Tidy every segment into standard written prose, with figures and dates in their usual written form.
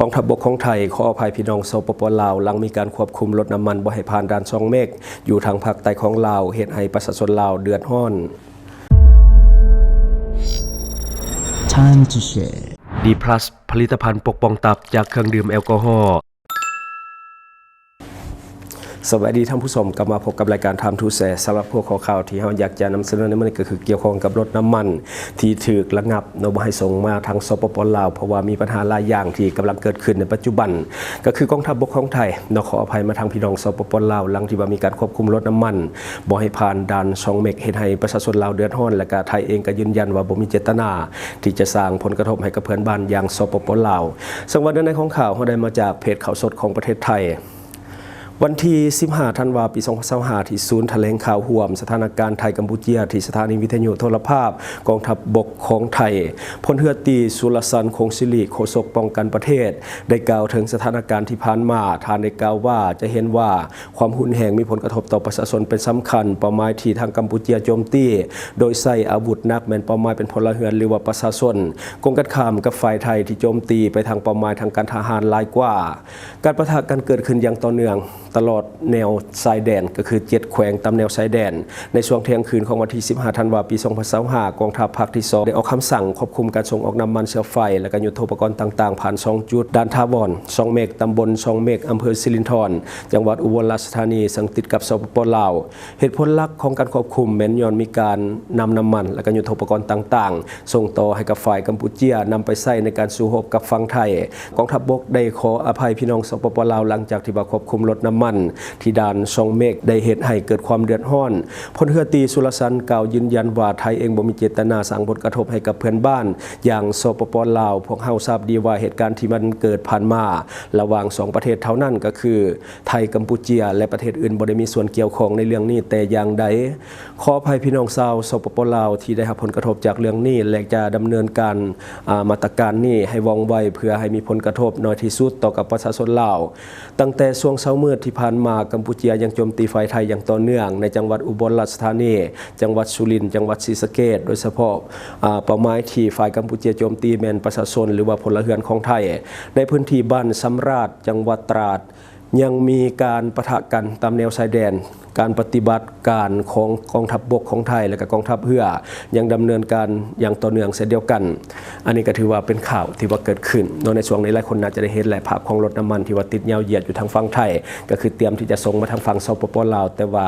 กองทัพบกของไทยขออภัยพี่น้องสปป.ลาวหลังมีการควบคุมรถน้ำมันบ่ให้ผ่านด่านช่องเมฆอยู่ทางภาคใต้ของลาวเหตุให้ประชาชนลาวเดือดร้อน Time to share D+ ผลิตภัณฑ์ปกป้องตับจากเครื่องดื่มแอลกอฮอล์สวัสดีท่านผู้ชมกลับมาพบกับรายการ Time to Share สำหรับพวกข่าวที่เราอยากจะนำเสนอในวันนี้ก็คือเกี่ยวข้องกับรถน้ำมันที่ถูกระงับบ่ให้ส่งมาทางสปป.ลาวเพราะว่ามีปัญหาหลายอย่างที่กำลังเกิดขึ้นในปัจจุบันก็คือกองทัพบกของไทยขออภัยมาทางพี่น้องสปป.ลาวหลังที่ว่ามีการควบคุมรถน้ำมันบ่ให้ผ่านด่านช่องเมฆเฮ็ดให้ประชาชนลาวเดือดร้อนและก็ไทยเองก็ยืนยันว่าบ่มีเจตนาที่จะสร้างผลกระทบให้กับเพื่อนบ้านอย่างสปป.ลาวซึ่งวันในของข่าวเราได้มาจากเพจข่าวสดของประเทศไทยวันที่ 15 ธันวาคม ปี 2025 ที่ศูนย์แถลงข่าวร่วมสถานการณ์ไทยกัมพูชาที่สถานีวิทยุโทรภาพกองทัพบกของไทยพลเรือตรีสุรสันต์คงศิริโฆษกป้องกันประเทศได้กล่าวถึงสถานการณ์ที่ผ่านมาท่านได้กล่าวว่าจะเห็นว่าความหุนแหงมีผลกระทบต่อประชาชนเป็นสำคัญเป้าหมายที่ทางกัมพูชาโจมตีโดยใช้อาวุธหนักแม้นเป้าหมายเป็นพลเรือนหรือว่าประชาชนกงกันข้ามกับฝ่ายไทยที่โจมตีไปทางเป้าหมายทางการทหารหลายกว่าการปะทะกันเกิดขึ้นอย่างต่อเนื่องตลอดแนวชายแดนก็คือ7แขวงตามแนวชายแดนในช่วงเที่ยงคืนของวันที่ 15 ธันวาคม ปี 2025 กองทัพภาคที่ 2ได้ออกคำสั่งควบคุมการส่งออกน้ำมันเชื้อไฟและก็ยุทโธปกรณ์ต่างๆผ่าน2จุดด่านทาวรช่องเมฆตำบลช่องเมฆอำเภอสิรินธรจังหวัดอุบลราชธานีซึ่งติดกับสปป.ลาวเหตุผลหลักของการควบคุมแม้นย้อนมีการนำน้ำมันและก็ยุทโธปกรณ์ต่างๆส่งต่อให้กับฝ่ายกัมพูชานำไปใช้ในการสู้รบกับฝั่งไทยกองทัพบกได้ขออภัยพี่น้องสปป.ลาวหลังจากที่ว่าควบคุมรถน้ำมันที่ด่านช่องเมฆได้เหตุให้เกิดความเดือดร้อนพลเรือตรีสุรสันต์กล่าวยืนยันว่าไทยเองบ่มีเจตนาสร้างผลกระทบให้กับเพื่อนบ้านอย่างสปป.ลาวพวกเฮาทราบดีว่าเหตุการณ์ที่มันเกิดผ่านมาระหว่าง2ประเทศเท่านั้นก็คือไทยกัมพูชาและประเทศอื่นบ่ได้มีส่วนเกี่ยวข้องในเรื่องนี้แต่อย่างใดขออภัยพี่น้องชาวสปป.ลาวที่ได้รับผลกระทบจากเรื่องนี้และจะดำเนินการมาตรการนี้ให้ว่องไวเพื่อให้มีผลกระทบน้อยที่สุดต่อกับประชาชนลาวตั้งแต่ช่วงเช้ามืดที่ผ่านมากัมพูชายังโจมตีฝ่ายไทยอย่างต่อเนื่องในจังหวัดอุบลราชธานีจังหวัดสุรินทร์จังหวัดศรีสะเกษโดยเฉพาะเป้าหมายที่ฝ่ายกัมพูชาโจมตีแม่นประชาชนหรือว่าพลเรือนของไทยในพื้นที่บ้านสำราญจังหวัดตราดยังมีการปะทะกันตามแนวชายแดนการปฏิบัติการของกองทัพบกของไทยและก็กองทัพเรือยังดำเนินการอย่างต่อเนื่องเช่นเดียวกันอันนี้ก็ถือว่าเป็นข่าวที่ว่าเกิดขึ้นในช่วงนี้หลายคนน่าจะได้เห็นหลายภาพของรถน้ำมันที่ว่าติดยาวเหยียดอยู่ทางฝั่งไทยก็คือเตรียมที่จะส่งมาทางฝั่งสปป.ลาวแต่ว่า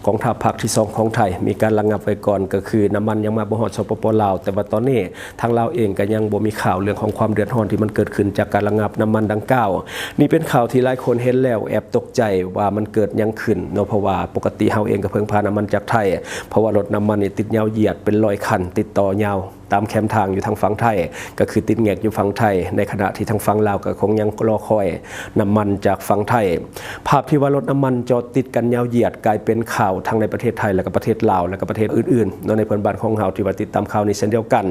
กองทัพภาคที่2ของไทยมีการระงับไว้ก่อนก็คือน้ำมันยังมาบ่ฮอดสปป.ลาวแต่ว่าตอนนี้ทางลาวเองก็ยังบ่มีข่าวเรื่องของความเดือดร้อนที่มันเกิดขึ้นจากการระงับน้ำมันดังกล่าวนี่เป็นข่าวที่หลายคนเห็นแล้วแอบตกใจว่ามันเกิดยังขึ้นเพราะว่าปกติเฮาเองเพิ่งพาน้ำมันจากไทยเพราะว่ารถน้ำมันนี่ติดยาวเหยียดเป็น100 คันติดต่อยาวตามแคมทางอยู่ทางฝั่งไทยก็คือติดแงกอยู่ฝั่งไทยในขณะที่ทางฝั่งลาวก็คงยังรอคอยน้ำมันจากฝั่งไทยภาพที่ว่ารถน้ำมันจอดติดกันยาวเหยียดกลายเป็นข่าวทั้งในประเทศไทยและก็ประเทศลาวและก็ประเทศอื่นๆในเพื่อนบ้านของเราที่ว่าติดตามข่าวนี้เช่นเดียวกัน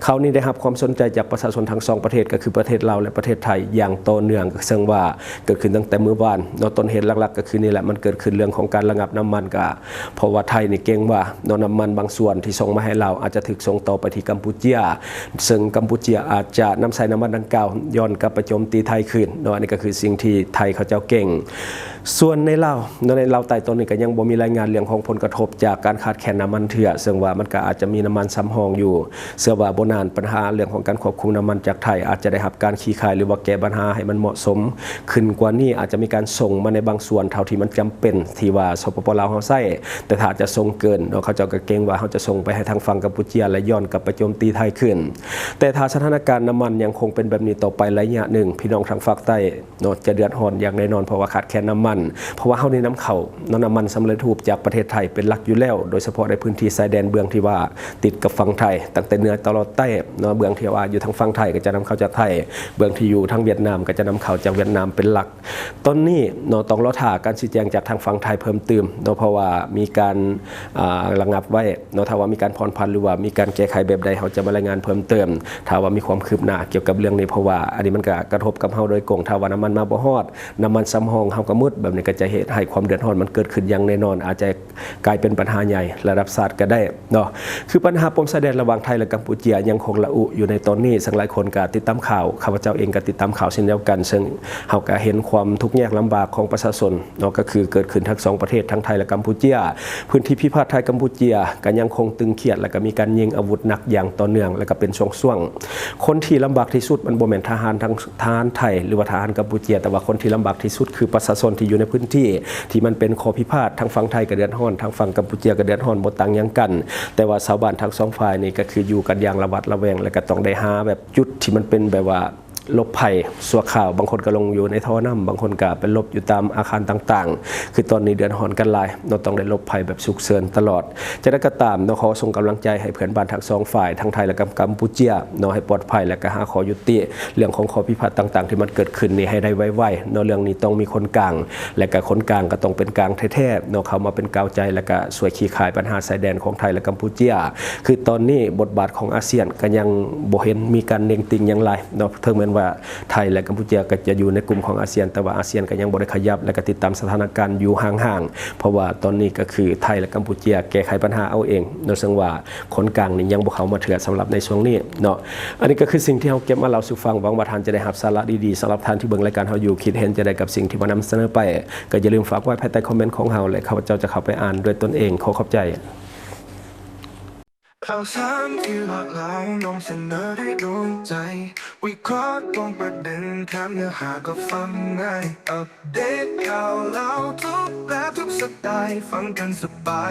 ข่าวนี้ได้รับความสนใจจากประชาชนทั้ง2ประเทศก็คือประเทศลาวและประเทศไทยอย่างต่อเนื่องซึ่งว่าเกิดขึ้นตั้งแต่เมื่อวานต้นเหตุหลักๆก็คือนี่แหละมันเกิดขึ้นเรื่องของการระงับน้ำมันก็เพราะว่าไทยนี่เก่งว่าน้ำมันบางส่วนที่ส่งมาให้เราอาจจะถูกส่งต่อไปที่กัมพูชาซึ่งกัมพูชาอาจจะนำใส่น้ำมันดังกล่าวย้อนกลับไปโจมตีไทยคืนอันนี้ก็คือสิ่งที่ไทยเขาเจ้าเก่งส่วนในลาวใต้ตอนนี้ก็ยังบ่มีรายงานเรื่องของผลกระทบจากการขาดแคลนน้ำมันเถื่อซึ่งว่ามันก็อาจจะมีน้ำมันซ้ำห้องอยู่เชื่อว่าบ่นานปัญหาเรื่องของการควบคุมน้ำมันจากไทยอาจจะได้รับการขี้คายหรือว่าแก้ปัญหาให้มันเหมาะสมขึ้นกว่านี้อาจจะมีการส่งมาในบางส่วนเท่าที่มันจำเป็นที่ว่าสปป.ลาวเฮาใช้แต่ถ้าจะส่งเกินเขาเจ้าก็เก่งว่าเขาจะส่งไปให้ทางฝั่งกัมพูชาและย้อนกลับไปโจมตีไทยขึ้นแต่ถ้าสถานการณ์น้ำมันยังคงเป็นแบบนี้ต่อไประยะหนึ่งพี่น้องทางภาคใต้จะเดือดร้อนอย่างแน่นอนเพราะว่าขาดแคลนน้ำมันเพราะว่าเฮานี่น้ำเข้าน้ำมันสำเร็จรูปจากประเทศไทยเป็นหลักอยู่แล้วโดยเฉพาะในพื้นที่ชายแดนเบื้องที่ว่าติดกับฝั่งไทยตั้งแต่เหนือตลอดใต้เบื้องที่ว่าอยู่ทางฝั่งไทยก็จะนำเข้าจากไทยเบื้องที่อยู่ทางเวียดนามก็จะนำเข้าจากเวียดนามเป็นหลักตอนนี้ต้องรอท่าการชี้แจงจากทางฝั่งไทยเพิ่มเติมเพราะว่ามีการระงับไว้ถ้าว่ามีการผ่อนผันหรือว่ามีการแก้ไขแบบใดเฮา เขาจะมารายงานเพิ่มเติมถ้าว่ามีความคืบหน้าเกี่ยวกับเรื่องนี้เพราะว่าอันนี้มันก็กระทบกับเฮาโดยกงถ้าว่าน้ำมันมาบ่ฮอดน้ำมันซ้ำห้องเฮาก็มืดแบบนี้ก็จะเหตุให้ความเดือดร้อนมันเกิดขึ้นอย่างแน่นอนอาจจะกลายเป็นปัญหาใหญ่ระดับชาติก็ได้เนาะคือปัญหาปมชายแดนระหว่างไทยและกัมพูชายังคงระอุอยู่ในตอนนี้ซึ่งหลายคนก็ติดตามข่าวข้าพเจ้าเองก็ติดตามข่าวเช่นเดียวกันซึ่งเฮาก็เห็นความทุกข์ยากลำบากของประชาชนเนาะก็คือเกิดขึ้นทั้งสองประเทศทั้งไทยและกัมพูชาพื้นที่พิพาทไทยกัมพูชาก็ยังคงตึงเครียดและก็มีการยิงอาวุธหนักอย่างต่อเนื่องและก็เป็นช่วงๆคนที่ลำบากที่สุดมันบ่แม่นทหารทั้งทหารไทยหรือว่าทหารกัมพูชาแต่ว่าคนที่ลำบากที่สุดคือประชาชนที่อยู่ในพื้นที่ที่มันเป็นข้อพิพาททั้งฝั่งไทยก็เดือดร้อนทั้งฝั่งกัมพูชาก็เดือดร้อนบ่ต่างหยังกันแต่ว่าชาวบ้านทั้งสองฝ่ายนี่ก็คืออยู่กันอย่างระมัดระแวงและก็ต้องได้หาแบบจุดที่มันเป็นแบบว่าหลบภัยสัวข่าวบางคนก็ลงอยู่ในท่อน้ำบางคนก็เป็นหลบอยู่ตามอาคารต่างๆคือตอนนี้เดือดร้อนกันหลายเราต้องได้หลบภัยแบบฉุกเฉินตลอดจะได้ก็ตามเราขอส่งกำลังใจให้เพื่อนบ้านทั้งสองฝ่ายทั้งไทยและกัมพูชาเนาะให้ปลอดภัยและก็หาข้อยุติเรื่องของข้อพิพาทต่างๆที่มันเกิดขึ้นนี่ให้ได้ไวๆเนาะเรื่องนี้ต้องมีคนกลางและก็คนกลางก็ต้องเป็นกลางแท้ๆเนาะเขามาเป็นกาวใจและก็ช่วยขี้คายปัญหาชายแดนของไทยและกัมพูชาคือตอนนี้บทบาทของอาเซียนก็ยังบ่เห็นมีการเล็งติงอย่างไรเนาะถึงแม้ว่าไทยและกัมพูชาก็จะอยู่ในกลุ่มของอาเซียนแต่ว่าอาเซียนก็ยังบ่ได้ขยับและก็ติดตามสถานการณ์อยู่ห่างๆเพราะว่าตอนนี้ก็คือไทยและกัมพูชาแก้ไขปัญหาเอาเองโดยซึ่งว่าคนกลางนี่ยังบ่เข้ามาเถื่อสำหรับในช่วงนี้เนาะอันนี้ก็คือสิ่งที่เฮาเก็บมาเล่าสู่ฟังหวังว่าท่านจะได้รับสาระดีๆสำหรับท่านที่เบิ่งรายการเฮาอยู่คิดเห็นจะได้กับสิ่งที่มานำเสนอไปก็อย่าลืมฝากไว้ภายใต้คอมเมนต์ของเฮาและข้าพเจ้าจะเข้าไปอ่านด้วยตนเองขอขอบใจข่าวสารที่หลากหลายนำเสนอได้โดนใจวิเคราะห์ตรงประเด็นแถมเนื้อหาก็ฟังง่ายอัปเดตข่าวเล่าทุกแบบทุกสไตล์ฟังกันสบา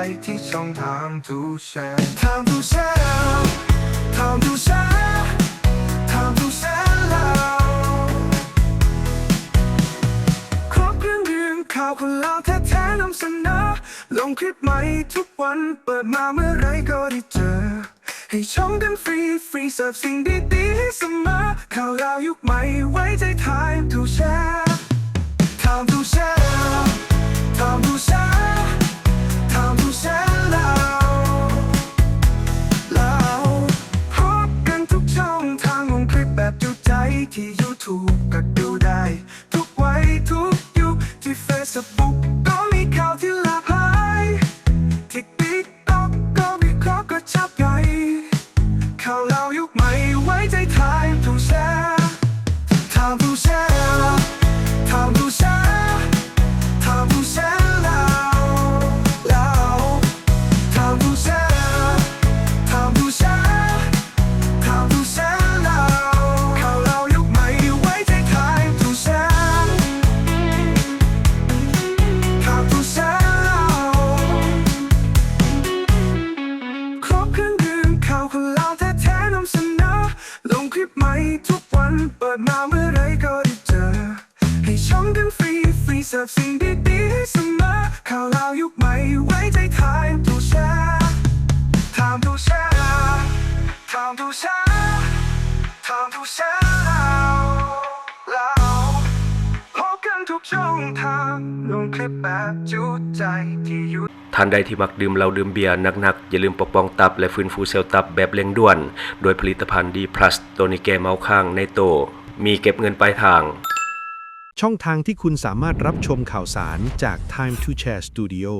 ยที่ช่องทางทูแชร์Time to share Time to share Time to share แล้วครบเครื่องข่าวคนเล่าแท้ๆนำเสนอลงคลิปใหม่ทุกวันเปิดมาเมื่อไรก็ได้เจอให้ชมกันฟรีเสิร์ฟสิ่งดีๆให้เสมอข่าวราวยุคใหม่ไว้ใจ Time to share Time to share Time to share Time to share แล้วพบกันทุกช่องทางลงคลิปแบบจุใจที่ YouTube ก็ดูได้ทุกวัยทุกยุคที่ Facebook ก็มีข่าวที่หลากหลายที่ TikTok ก็วิเคราะห์ก็ชับใหญ่ข่าวเล่ายุคใหม่ไว้ใจ Time to share Time to share Time to share Time to share แล้ว Time to share Time to share Time to share แล้วข่าวเล่ายุคใหม่ไว้ใจ Time to share Time to share ครบเครื่องดื่มข่าวคนเล่าแท้ๆนำเสนอลงคลิปใหม่ทุกวันเปิดมาเมื่อไรก็ได้เจอให้ชมกันฟรีเสิร์ฟสิ่งดีๆให้เสมอข่าวเล่ายุคใหม่ไว้ใจ Time to share Time to share Time to share Time to share แล้วพบกันทุกช่องทางลงคลิปแบบจุใจที่อยู่ท่านใดที่มักดื่มเหล้าดื่มเบียร์หนักๆอย่าลืมปกป้องตับและฟื้นฟูเซลล์ตับแบบเร่งด่วนโดยผลิตภัณฑ์ดีพลัสตัวนี้แก้เมาข้างในโตมีเก็บเงินปลายทางช่องทางที่คุณสามารถรับชมข่าวสารจาก Time to Share Studio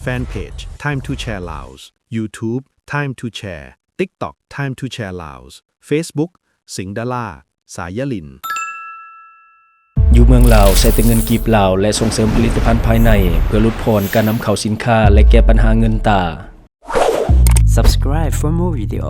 Fanpage Time to Share Laos YouTube Time to Share TikTok Time to Share Laos Facebook สิงห์ดาราสายลินอยู่เมืองลาวใช้แต่เงินกีบลาวและส่งเสริมผลิตภัณฑ์ภายในเพื่อลดพรการนำเข้าสินค้าและแก้ปัญหาเงินตา Subscribe for more video.